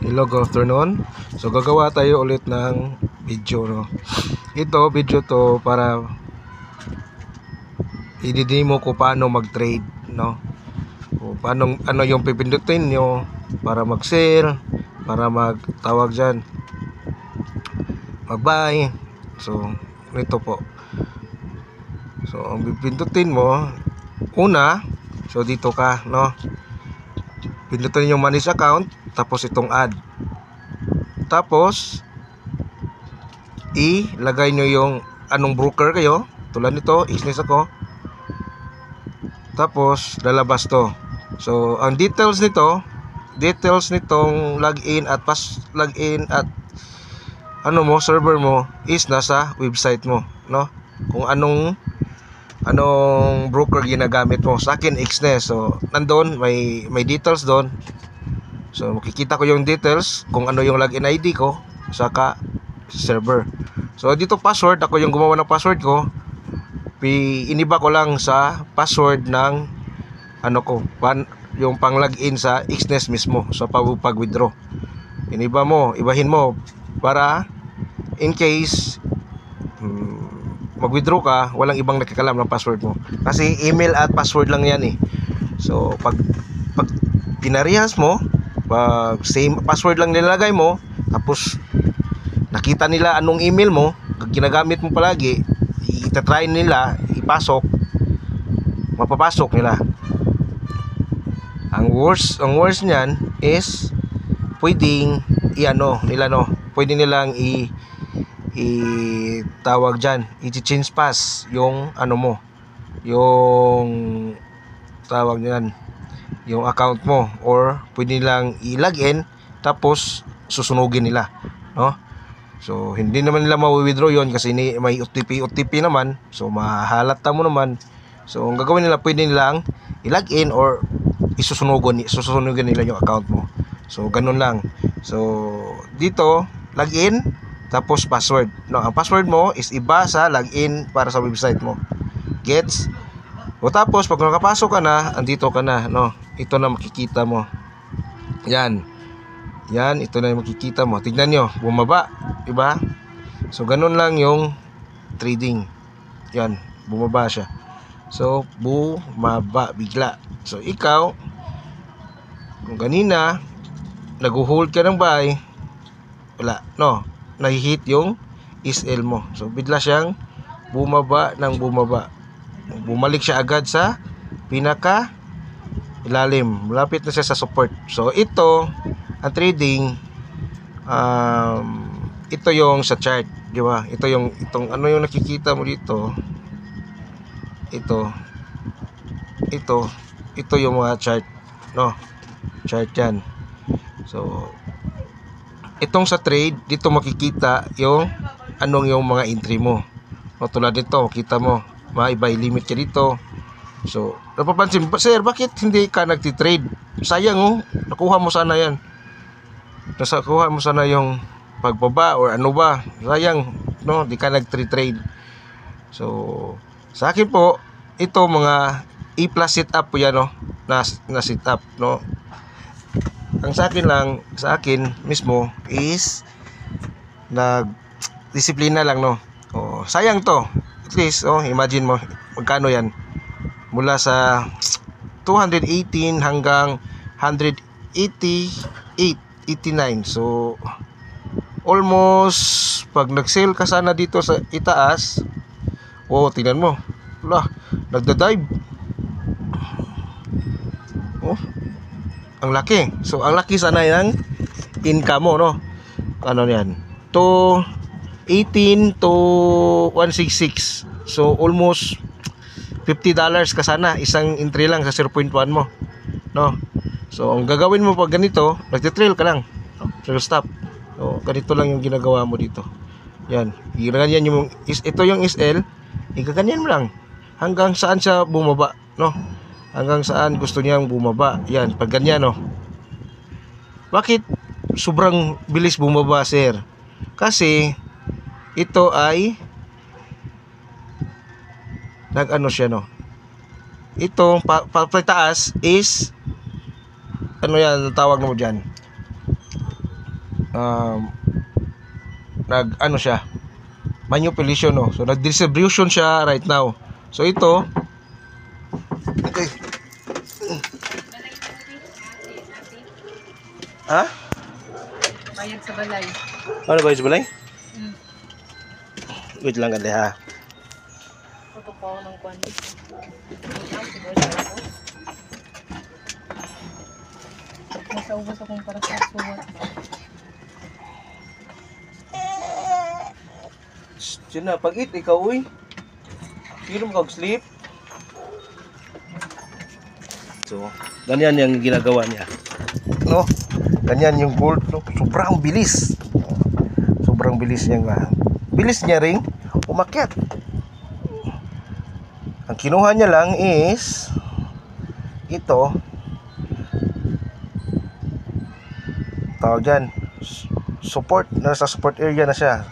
Hello, good afternoon. So gagawa tayo ulit ng video, no. Ito video to para i-demo ko paano mag-trade, no. O paano ano yung pipindutin nyo para mag-sell, para magtawag diyan, mag-buy. So ito po. So ang pipindutin mo una, so dito ka, no. Pindutin yung manage account, tapos itong add. Tapos ilagay nyo yung anong broker kayo, tulad nito, Xness ako. Tapos lalabas to. So ang details nitong login at ano mo, server mo is nasa website mo, no? Kung anong broker ginagamit mo. Sa akin Xness. So nandoon may details doon. So makikita ko yung details kung ano yung login ID ko saka server. So dito password, ako yung gumawa ng password ko. Iniba ko lang sa password ng ano ko, yung pang login sa Xness mismo. So pag withdraw, ibahin mo para in case mag-withdraw ka, walang ibang nakakalam ng password mo. Kasi email at password lang yan eh. So pag pinarehas mo, pag same password lang nilalagay mo, tapos nakita nila anong email mo, ginagamit mo palagi, itatry nila, mapapasok nila. Ang worst niyan is pwedeng pwede nilang tawag dyan, i-change pass yung ano mo, yung tawag niyan, yung account mo, or pwede nilang i-login tapos susunugin nila, no? So hindi naman nila ma-withdraw yon kasi may OTP naman, so mahalata mo naman. So ang gagawin nila, pwede nilang i-login or susunugin nila yung account mo. So ganun lang. So dito login tapos password, no? Ang password mo is iba sa login para sa website mo. Gets? O tapos pag nakapasok ka na, andito ka na, no? Ito na makikita mo. Yan, ito na yung makikita mo. Tignan nyo, bumaba, diba? So ganun lang yung trading. Yan, bumaba siya. So bumaba bigla. So ikaw, kung kanina nag-hold ka ng buy, wala, no? Nahihit yung SL mo. So bigla siyang bumaba. Bumalik siya agad sa pinaka ilalim. Malapit na siya sa support. So ito, ang trading, ito yung sa chart, di ba? Itong ano yung nakikita mo dito. Ito yung mga chart, no? Chart yan. So itong sa trade, dito makikita yung yung mga entry mo. O, tulad nito, kita mo, may buy limit ka dito. So napapansin, sir, bakit hindi ka nagtitrade? Sayang, oh, nakuha mo sana yan. Nakuha mo sana yung pagbaba or ano ba. Sayang, no, di ka nagtrade. So sa akin po, ito mga A+ setup po yan, no, na setup, no. Ang sa akin mismo is disiplina lang, no. Oh, sayang to. At least, oh, imagine mo magkano yan. Mula sa 218 hanggang 188.89. So almost pag nag-sell ka sana dito sa itaas, oh, tingnan mo. Wala, nagda-dive. Oh, ang laki. So ang laki sana yung income mo, no? Ano yan? 18 to 166. So almost $50 ka sana, isang entry lang sa 0.1 mo, no? So ang gagawin mo pag ganito, nagte-trail ka lang, no? Trail stop. So ganito lang yung ginagawa mo dito. Yan, ganyan yung ito yung SL, igaganyan mo lang hanggang saan siya bumaba, no? Hanggang saan gusto niyang bumaba. Yan, pag ganyan, no? Bakit sobrang bilis bumaba, sir? Kasi ito ay nag-ano siya, no? Itong pataas is ano yan, tawag mo dyan, nag ano siya, manipulation, no. So nag-distribution siya right now. So ito, okay. Ha? Bayad sa balay. Ano ba yung balay? Hmm. Wait lang ganda ha. Ito pa ako ng quantity. Siguro sa ako. Nasa ubos akong para sa suwat. Diyan na, pag-eat, ikaw, uy. Sino mo kag-sleep? So, ganyan yung ginagawa niya. No? Ganyan yung gold, no? Sobrang bilis. Sobrang bilis niya. Bilis niya ring umakyat. Ang kinuha niya lang is ito. Tawag dyan, support. Nasa support area na siya.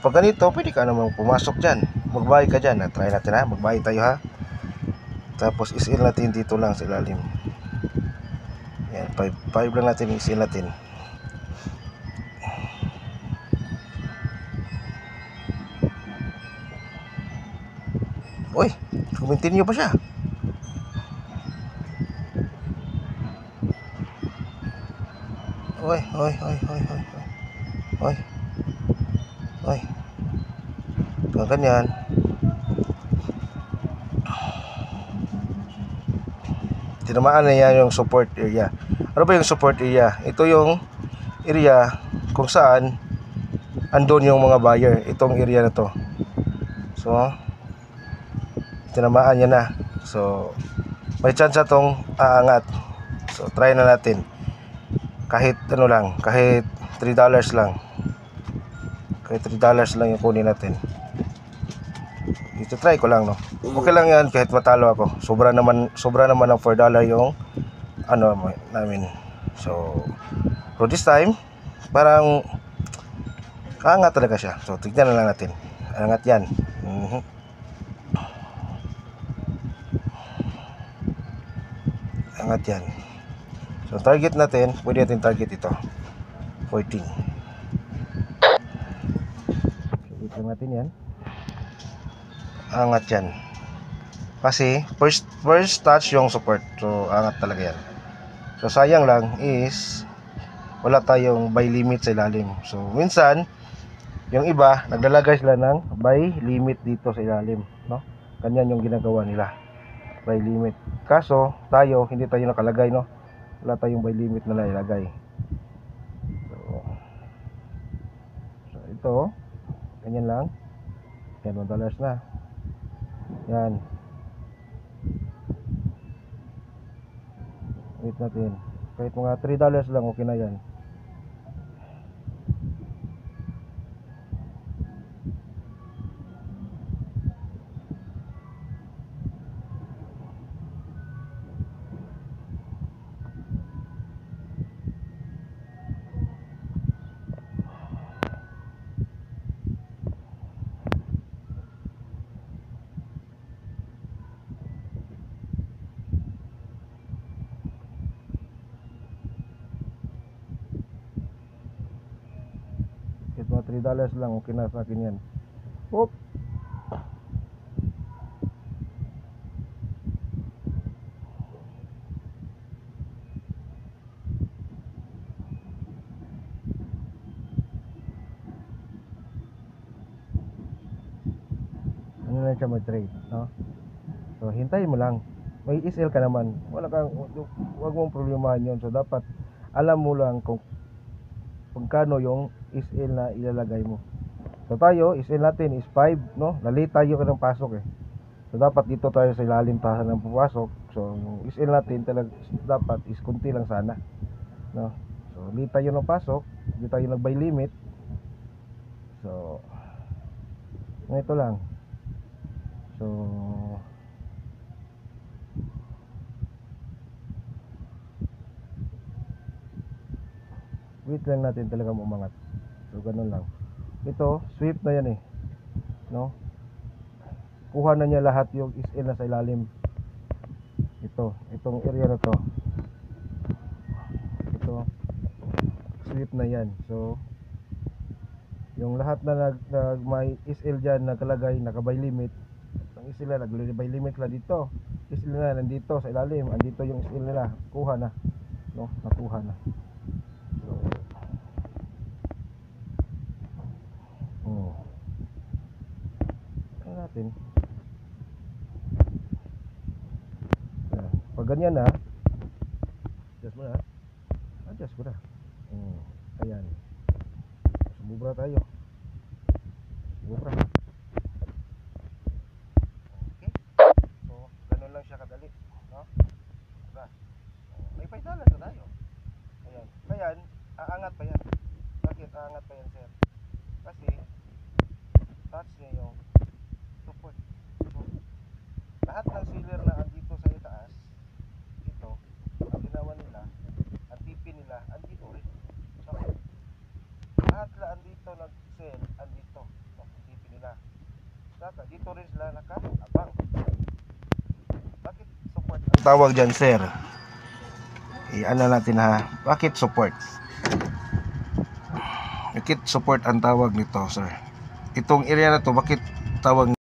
Pag ganito, pwede ka naman pumasok dyan. Magbahay ka dyan. Try natin ha. Magbahay tayo ha. Tapos isil natin dito lang sa ilalim. Yan, 5 lang natin. Isil natin. Uy, continue pa siya. Uy. Ganyan. Tinamaan na yan yung support area. Ano ba yung support area? Ito yung area kung saan andon yung mga buyer. Itong area na to. So, tinamaan niya na. So, may chance itong aangat. So, try na natin. Kahit ano lang, kahit $3 lang. Kahit $3 lang yung kunin natin. Ito try ko lang, no. Okay lang yan kahit matalo ako. Sobra naman ng $4 yung ano namin. So, for this time, parang angat talaga siya. So, tignan na lang natin. Angat yan. Angat yan. So, target natin, pwede natin target ito. 14. So, wait lang natin yan. Angat yan. Kasi, first touch yung support. So, angat talaga yan. So, sayang lang is wala tayong buy limit sa ilalim. So, minsan, yung iba, naglalagay sila ng buy limit dito sa ilalim. No? Ganyan yung ginagawa nila. Buy limit. Kaso, tayo, hindi tayo nakalagay, no? Wala tayong buy limit na nailagay. So ito, ganyan lang. Yan, $1 na. Yan. Wait natin. Kahit mga $3 lang, okay na yan. Kahit mga $3 lang, okay na sa akin yan. Oop! Ano lang siya mag-trade, no? So, hintayin mo lang. May SL ka naman. Wag mong problemahan yun. So, dapat alam mo lang kung pagkano yung SL na ilalagay mo. So, tayo, SL natin is 5, no? Late tayo ka ng pasok eh. So, dapat dito tayo sa ilalim pa ng papasok. So, yung SL natin dapat is kunti lang sana, no? So, late tayo ng pasok. Hindi tayo nag-buy limit. So, ito lang. So, wait lang natin talaga umangat. So, ganun lang. Ito, sweep na yan eh, no? Kuha na niya lahat yung SL na sa ilalim. Itong area na to. Ito. sweep na yan. So yung lahat na may SL dyan nakalagay, naka-by limit. Ang SL na nag-by limit la dito. SL na nandito sa ilalim, andito yung SL nila. Kuha na. No, nakuha na. So, ano natin? Yan. Pag ganyan na, adjust mo na. Adjust ko na. Ayan. Sumubra tayo. Sumubra. Okay. So, ganun lang siya kadali. No? Diba? May paidalan na tayo. Ayan. Kaya, aangat pa yan. Bakit aangat pa yan, sir? Kasi, touch niya yung support. So, lahat ng sealer na andito sa itaas, ito, ang ginawa nila, ang TP nila, andito rin. So, lahat na andito nag-sell, andito. So, ang TP nila. Saka, dito rin sila naka-abang. Bakit support ang tawag dyan, sir? I-ano natin ha. Bakit support? Bakit support ang tawag nito, sir? Itong area na to, bakit tawag